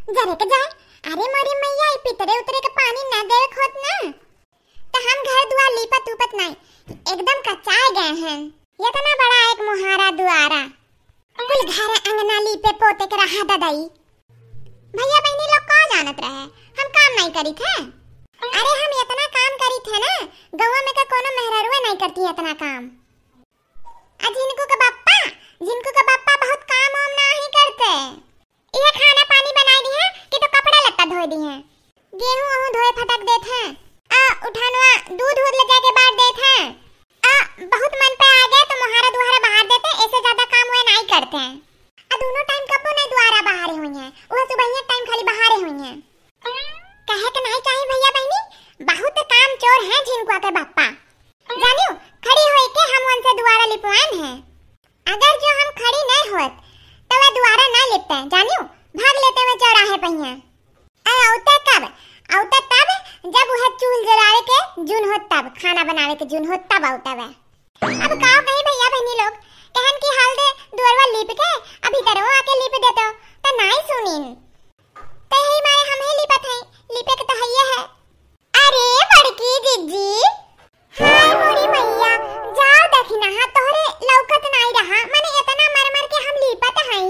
जरे के जाए। अरे मोरी मैया ई पितरे उतरे के पानी ना देवे खोत ना तो हम घर दुआर लीपत उपत नहीं, एकदम कच्चाए गए हैं। इतना बड़ा एक मुहारा दुआरा कुल घर अंगना लीपे पोते के रहा ददाई। भैया बहनी लोग का जानत रहे हम काम नहीं करी थे। अरे हम इतना काम करी थे ना, गवा में का कोनो मेहरारुए नहीं करती इतना काम। जिनको का बाप्पा बहुत काम वाम नहीं करते। ये खाना पानी बनाई दी है कि तो कपड़ा लत्ता धोई दी है, गेहूं वहूं धोए फटक देत हैं, उठानवा दूध ले जाके बांट देत हैं। बहुत मन पे आ गए तो मुहारा दुहारा बाहर देते, ऐसे ज्यादा काम वे नहीं करते हैं। दोनों टाइम कबो नहीं दुआरा बाहर हुई हैं, वो सुबह टाइम खाली बाहर हुई हैं। कहे के नहीं चाहिए भैया बहनी, बहुत काम चोर हैं जिनको के बाप्पा जानियो खड़ी होई के हम उनसे दुआरा लिपवान है। अगर जो हम खड़ी नहीं होत तो वे दुआरा ना लिपते जानियो, भाग लेते हुए चौराहे पहिया। औते तब जब वह चूल जलावे के जुन होत, तब खाना बनावे के जुन होत, तब औता वे। अब काओ कहीं भैया बहनी लोग कहन की हाल दे दुआरवा लिप के अभी तरह आके लिप देतो तो नहीं सुनीन ते ही मारे हम ही लिपत हैं, लिपे के तो हइये है। अरे बड़की जिज्जी, हाय मोरी मैया जाओ देखना हां तोहरे लौकत नहीं रहा, माने इतना मर के हम लिपत हई।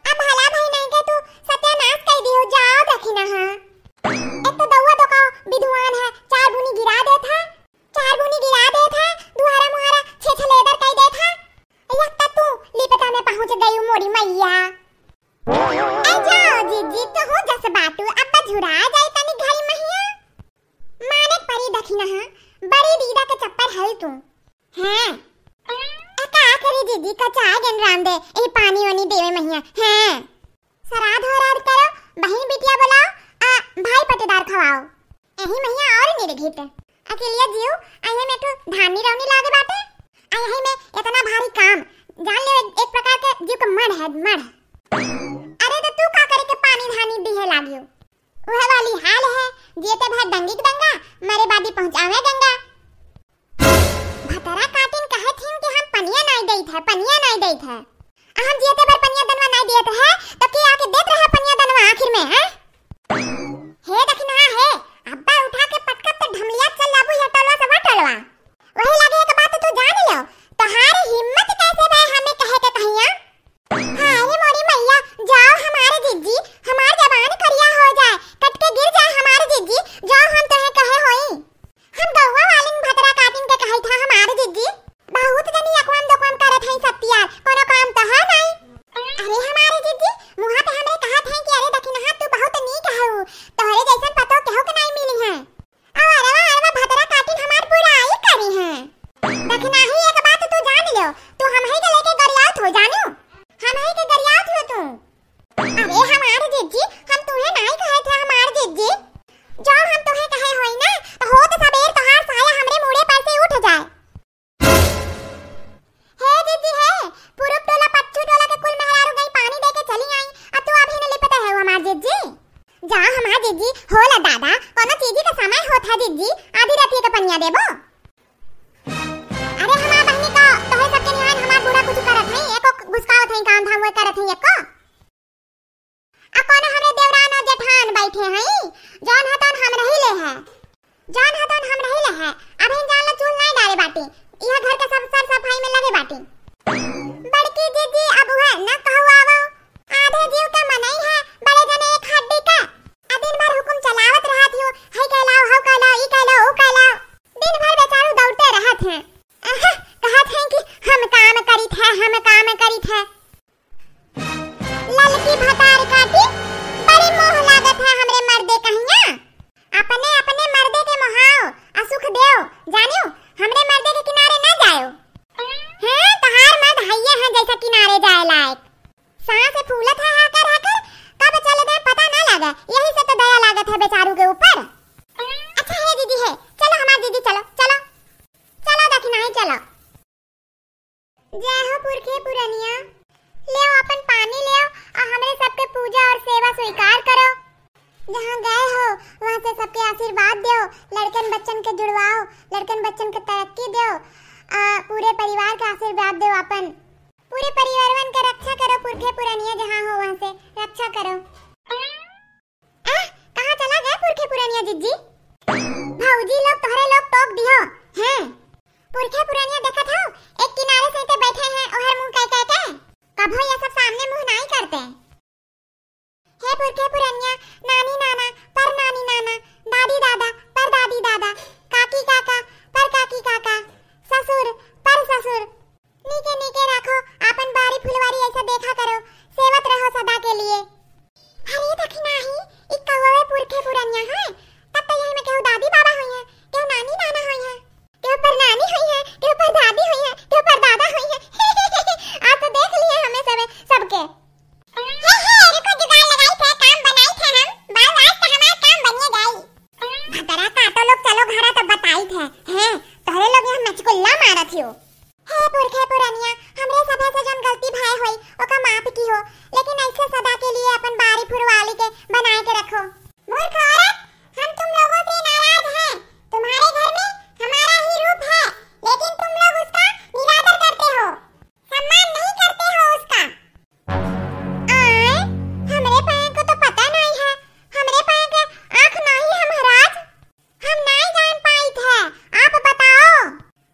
अब भला भाई नहीं के तू सत्यानाश कर दियो, जाओ देखना हां। एक तो दौआ तो का विद्वान है, चार बुनी गिरा देत है, दुहारा मुहारा छे लेदर कई देत है। एक तू लिपता में पहुंच गई मोरी मैया। ए जाओ जीजी तो हो जस बाटू अब झुरा जाए तनी घई महिया। माने परी दखिना हां, बड़ी दीदा के चप्पल है तू। हां का करी जीजी का चाय गन राम दे ए पानी वानी देवे महिया। हां सराध हो रात करो, बहन बिटिया बुलाओ, भाई पटेदार खवाओ। एही महिया और निर्घित अकेलिया जीव आये में तो धानी रौनी लागे बाटे। आये में इतना भारी काम जान ले, एक प्रकार के जीव का मड़ है मड़। अरे तो तू का करे के पानी धानी दिहे लागियो, वह वाली हाल है जेते भर डंगी दंगा मरे बादी पहुंचावे गंगा। भतरा काटिन कहे थीन कि हम पनिया नहीं देई थे। हम जेते भर पनिया दनवा नहीं देत है तो के आके देत रहे पनिया दनवा आखिर में है। हे दखना है अब्बा उठा के पटकत तो ढमलिया चल लाबू हटलवा से हटलवा। वही लगे एक बात तू जान लो, तुम्हारी हिम्मत कैसे भाई हमें कहे के कहिया। हाय मोरी मैया जाओ हमारे जिज्जी, हमार जबान करिया हो जाए, कट के गिर जाए हमारे जिज्जी, जाओ हम तोहे कहे होई। हम गौवा वालिन भतरा काटिन के कहि था हमारे जिज्जी, बहुत जनी अकवाम दोकवाम करत हई सत्यार, कोनो काम तो है नहीं। अरे हमारे जिज्जी मुहा पे हमरे कहत हैं कि अरे दखिना तू बहुत नीक हऊ, तोहरे जैसन पतो केहू के नहीं मिली है। अरे भतरा काटिन हमार बुराई करी है। दखिना ही एक बात तू जान लो, तू हम ही के लेके गरियात हो जानो, हम ही के गरियात हो तू। अरे हमारे जिज्जी हम तुम्हें नहीं कहे थे हमारे जिज्जी, जो हम तुम्हें कहे होई ना तो हो तो सबेर तोहार साया हमरे मुड़े पर से उठ जाए। हे जिज्जी है पूरब टोला पच्चू टोला के कुल मेहरारू गई पानी दे के चली आई, अब तू अभी न लिपता है हमार जिज्जी। जा हमार जिज्जी होला दादा कोनो चीज का समय होत है जिज्जी, आधी रात के पनिया देबो। अरे हमार बहनी का तोहे सबके निहान हमार बूढ़ा कुछ करत है, एको घुसकावत है काम धाम वो करत है एको। आ कोनो हमरे देवरान और जेठान बैठे हैं, जौन हतन हम रही ले है, अभी जान ला चूल नहीं डाले बाटी, यह घर के सब सर सफाई में लगे बाटी। बड़की जीजी अब है न कहू आवो, आधे जीव के मनई है बड़े जने एक हड्डी का, दिन भर हुकुम चलावत रहत हो, हई कहलाओ हौ कहलाओ ई कहलाओ ओ कहलाओ, दिन भर बेचारू दौड़ते रहत हैं। कहत हैं कि हम काम करित है। ललकी भतार काटी बड़ी मोह लागत है हमरे मर्दे कहिया, अपने मर्दे के मोहाओ असुख देओ जानियो, हमरे मर्दे के किनारे न जाओ। हैं तहार मर्द हइये हैं जैसा किनारे जाए लायक, सांस फूलत है हाकर कब चले दे पता ना लगे, यही से तो दया लागत है बेचारू के ऊपर। अच्छा है दीदी है, चलो हमार दीदी चलो दखना ही चलो। जय हो पुरखे पुरनिया, ले अपन पानी ले और हमरे सबके पूजा और सेवा स्वीकार करो। जहाँ गए हो वहाँ से सबके आशीर्वाद दो, लड़कन बच्चन के जुड़वाओ, लड़कन बच्चन के तरक्की दो, पूरे परिवार का आशीर्वाद दो, अपन पूरे परिवारवन का रक्षा करो, पुरखे पुरनिया जहाँ हो वहाँ से रक्षा करो। जिज्जी? भौजी लोग तोहरे लोग टोक दियो हैं। पुरखे पुरानिया देखत हो एक किनारे से ते बैठे हैं ओहर मुंह कह के कभो ये सब सामने मुंह नहीं करते। हे पुरखे पुरानिया, नानी नाना पर नानी नाना, दादी दादा पर दादी दादा, काकी काका पर काकी काका, ससुर पर ससुर, नीके नीके रखो आपन बारी फुलवारी ऐसा देखा करो, सेवत रहो सदा के लिए। अरे दखना ही एक कौवे पुरखे पुरानिया है, तब तो यही में केहू दादी बाबा हुई है, केहू नानी नाना हुई है, केहू पर नानी हुई है, केहू पर दादी हुई है, केहू पर दादा हुई है। आज तो देख लिए हमें सबके। रुको जुगाड़ लगाई थे, काम बनाई थे हम, बाल आज तो हमारा काम बनिए गई। भतरा काटो लोग चलो घरा तो बताई थे हैं, तोहरे लोग यहाँ मचकुल्ला मारा थियो। हे पुरखे पुरानिया, हमरे सभे से जन गलती भाई होई ओका माफ की हो, लेकिन ऐसे सदा के लिए अपन बारी फुलवाली के बनाए के रखो। मूर्ख औरत, हम तुम लोगों से नाराज हैं। तुम्हारे घर में हमारा ही रूप है, लेकिन तुम लोग उसका निरादर करते हो, सम्मान नहीं करते हो उसका। हमरे पाए को तो पता नहीं है, हमरे पाए के आँख नहीं है महाराज, हम नहीं जान पाई थे, आप बताओ।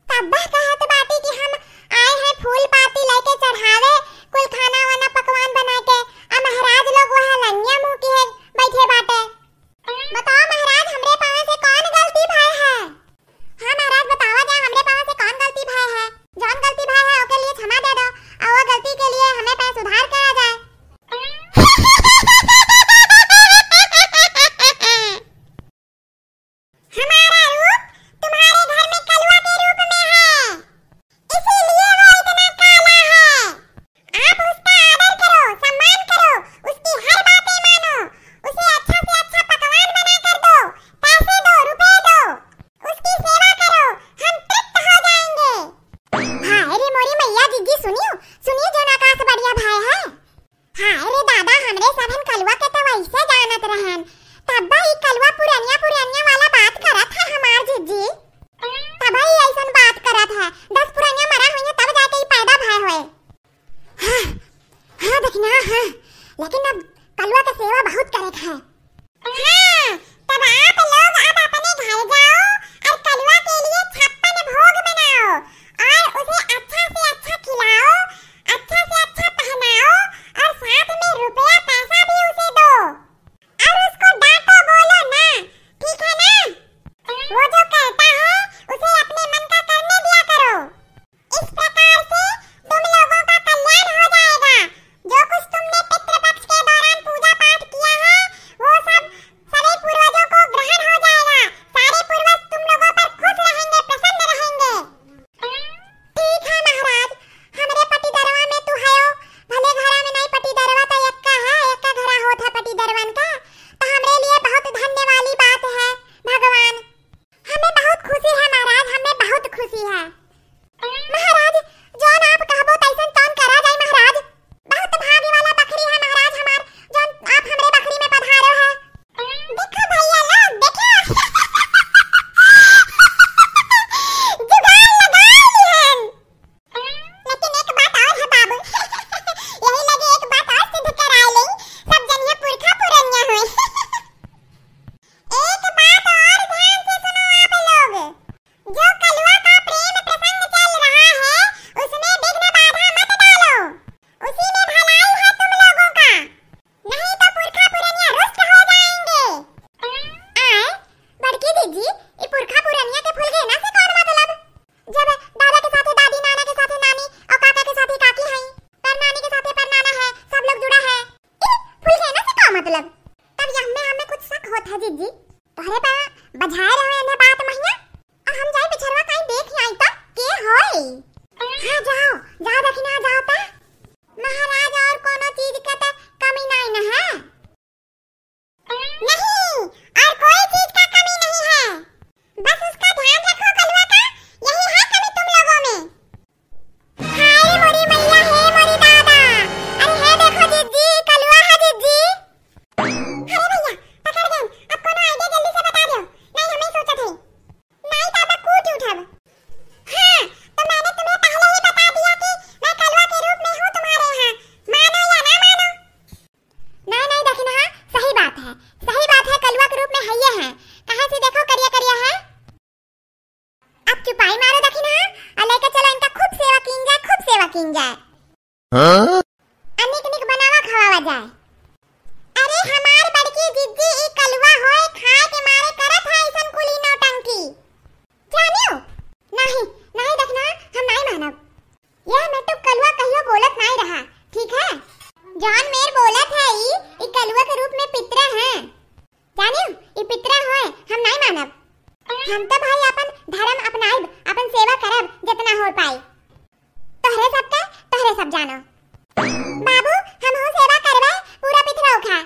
तब कहत बाटी कि हम आए हैं फूल पाती लेके चढ़ावे, कुल खाना वाना पकवान बना के, आ महाराज लोग वहाँ लंगिया मुंह की है बैठे बाटे। बताओ महाराज, हमरे पाँव से कौन गलती भाई है? हाँ महाराज बतावा जा, हमरे पाँव से कौन गलती भाई है? जौन गलती भाई है ओके लिए क्षमा दे दो, और वो गलती के लिए हमें पे सुधार करा जाए। हमारा रूप तुम्हारे घर में कलवा के रूप में है, इसीलिए वो इतना काला है। आप उसका आदर करो, सम्मान करो, उसकी हर बातें मानो, उसे अच्छा से अच्छा पकवान बना कर दो, पैसे दो, रुपए दो, उसकी सेवा करो, हम तृप्त हो जाएंगे। हाय रे मोरी मैया दीदी, सुनियो जो आकाश बढ़िया भाई है। हाय रे दादा, हमरे सबन कलवा के तो वैसे जानत रहन, तब ही कलवा पुरानिया पुरानिया वाला बात करत है हमार जीजी, तब ही ऐसन बात करत है, 10 पुरानिया मरा हुई है तब जाके ही पैदा भाई होए। हाँ देखना, हाँ लेकिन अब कलवा की सेवा बहुत करत है। हाँ तब आप लोग अब अपने घर जाओ और कलवा के लिए 56 भोग बनाओ, और उसे अच्छा से अच्छा खिलाओ, अच्छा से अच्छा पहनाओ, और साथ में रुपया पैसा भी उसे दो, और उसको डांटो बोलो ना, ठीक है ना? वो जो कहता है उसे अपने मन का करने दिया करो। इस प्रकार से तुम लोगों का कल्याण हो जाएगा। जो कुछ तुमने पितृपक्ष के दौरान पूजा पाठ किया है वो सब सभी पूर्वजों को ग्रहण हो जाएगा। सारे पूर्वज तुम लोगों पर खुश रहेंगे, प्रसन्न रहेंगे। ठीक है महाराज, हमरे पति दरवा में तू है, भले घरा में नहीं पति दरवा तो एक्का है, एक्का घरा होत है पति दरवन का, तो हमरे लिए बहुत धन्य वाली बात है भगवान। हमें बहुत खुशी है महाराज, हमें बहुत खुशी है। महाराज जोन आप कहबो तैसन तौन करा जाए महाराज, बहुत भाग्य वाला बकरी है महाराज हमार, जोन आप हमरे बकरी में पधारो है। देखो भैया लोग, देखो जुगाड़ लगा लिहन। लेकिन एक बात और है बाबू, यही लगे एक बात और सिद्ध करा ले, सब जनिए पुरखा पुरनिया हुई। एक बात और ध्यान से सुनो आप लोग, जो कलवा का प्रेम प्रसंग चल रहा है उसमें विघ्न बाधा मत डालो, उसी में भलाई है तुम लोगों का, नहीं तो पुरखा पुरनिया रुष्ट हो जाएंगे। आए बड़की दीदी, ये पुरखा पुरनिया के फूल घेना से कौन मतलब? जब दादा के साथे दादी, नाना के साथे नानी और काका के साथे काकी हैं, पर नानी के साथे पर नाना है, सब लोग जुड़ा है, फूल घेना से क्या मतलब? तब हमें कुछ शक होता है जीजी, तोहरे पे बजाए रहे ने बात महिया, और हम जाई बिछरवा कहीं देख आई त के होई। हां जाओ जाओ देखना, जाओ ता महाराज, और कोनो चीज के त कमी नहीं न है, नहीं और कोई चीज का कमी नहीं है, बस उसका ध्यान रखो कलवा का, यही है कमी तुम लोगों में। हाय मोरी मैया, हे मोरी दादा, अरे हे देखो जीजी, कलवा है जीजी। अरे भैया पकड़ गए, अब कोनो आइडिया जल्दी से बता दो, नहीं हमें सोचा थे, नहीं तो अब कूद उठब। हाँ तो मैंने तुम्हें पहले ही बता दिया कि मैं कलवा के रूप में हूँ तुम्हारे यहाँ, मानो या ना मानो। नहीं नहीं जी ई कलवा होय खाए के मारे करत है ऐसन कुली नौटंकी जानियो नहीं नहीं देखना हम नहीं मानब यह मेटू कलवा कहियो बोलत नहीं रहा ठीक है जान मेर बोलत है ई कलवा के रूप में पितरा है जानियो ई पितरा होय हम नहीं मानब हम तो भाई अपन धर्म अपनाइब अपन सेवा करब जितना हो पाई तोहरे सब जानो बाबू हम हो सेवा करबे पूरा पितरा खा